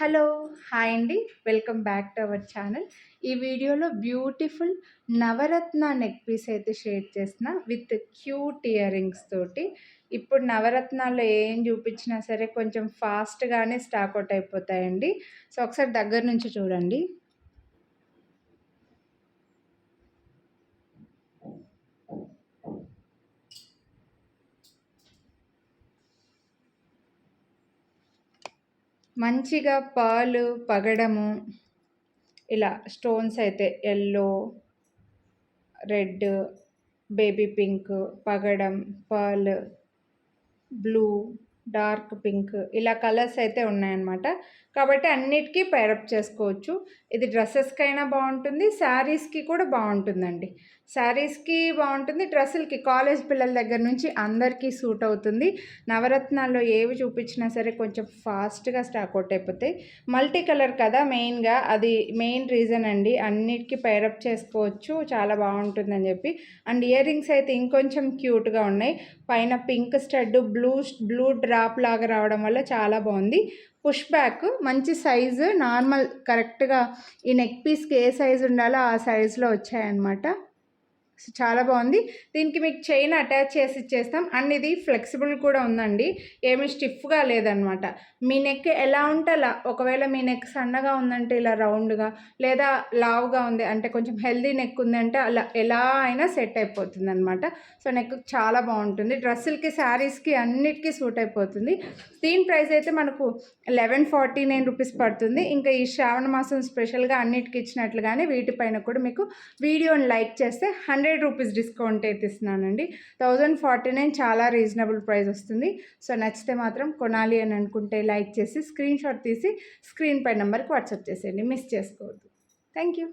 Hello! Hi అండి. Welcome back to our channel. ఈ వీడియోలో బ్యూటిఫుల్ నవరత్న నెక్ పీస్ అయితే షేర్ చేస్తున్నా విత్ క్యూట్ ఇయర్ రింగ్స్ తోటి. ఇప్పుడు నవరత్నాల్లో ఏం చూపించినా సరే కొంచెం ఫాస్ట్‌గానే స్టాక్ ఔట్ అయిపోతాయండి. సో, ఒకసారి దగ్గర నుంచి చూడండి. మంచిగా పర్ల్, పగడము ఇలా స్టోన్స్ అయితే యెల్లో, రెడ్, బేబీ పింక్, పగడం, పర్ల్, బ్లూ, డార్క్ పింక్ ఇలా కలర్స్ అయితే ఉన్నాయన్నమాట. కాబట్టి అన్నిటికీ పేరప్ చేసుకోవచ్చు. ఇది డ్రెస్సెస్‌కైనా బాగుంటుంది, శారీస్‌కి కూడా బాగుంటుందండి. శారీస్‌కి బాగుంటుంది, డ్రెస్సులకి కాలేజ్ పిల్లల దగ్గర నుంచి అందరికీ సూట్ అవుతుంది. నవరత్నాల్లో ఏవి చూపించినా సరే కొంచెం ఫాస్ట్‌గా స్టాక్ అవుట్ అయిపోతాయి. మల్టీ కలర్ కదా మెయిన్‌గా, అది మెయిన్ రీజన్ అండి. అన్నిటికీ పేరప్ చేసుకోవచ్చు, చాలా బాగుంటుందని చెప్పి. అండ్ ఇయర్ రింగ్స్ అయితే ఇంకొంచెం క్యూట్‌గా ఉన్నాయి. పైన పింక్ స్టడ్ బ్లూ డ్రాప్ లాగా రావడం వల్ల చాలా బాగుంది. పుష్ బ్యాక్ మంచి సైజు, నార్మల్ కరెక్ట్గా ఈ నెక్ పీస్కి ఏ సైజు ఉండాలో ఆ సైజులో వచ్చాయన్నమాట. చాలా బాగుంది. దీనికి మీకు చైన్ అటాచ్ చేసి ఇచ్చేస్తాం. అండ్ ఇది ఫ్లెక్సిబుల్ కూడా ఉందండి, ఏమి స్టిఫ్గా లేదనమాట. మీ నెక్ ఎలా ఉంటే అలా, ఒకవేళ మీ నెక్ సన్నగా ఉందంటే ఇలా రౌండ్గా, లేదా లావుగా ఉంది అంటే కొంచెం హెల్దీ నెక్ ఉందంటే అలా ఎలా అయినా సెట్ అయిపోతుంది అనమాట. సో నెక్ చాలా బాగుంటుంది, డ్రెస్సులకి శారీస్కి అన్నిటికీ సూట్ అయిపోతుంది. దీని ప్రైస్ అయితే మనకు 1149 రూపీస్ పడుతుంది. ఇంకా ఈ శ్రావణ మాసం స్పెషల్గా అన్నిటికి ఇచ్చినట్లుగానే వీటిపైన కూడా మీకు వీడియోని లైక్ చేస్తే 100 రూపీస్ డిస్కౌంట్ అయితే ఇస్తున్నానండి. 1049 చాలా రీజనబుల్ ప్రైస్ వస్తుంది. సో నచ్చితే మాత్రం కొనాలి అని అనుకుంటే లైక్ చేసి స్క్రీన్ షాట్ తీసి స్క్రీన్ పై నెంబర్కి వాట్సాప్ చేసేయండి, మిస్ చేసుకోవద్దు. Thank you.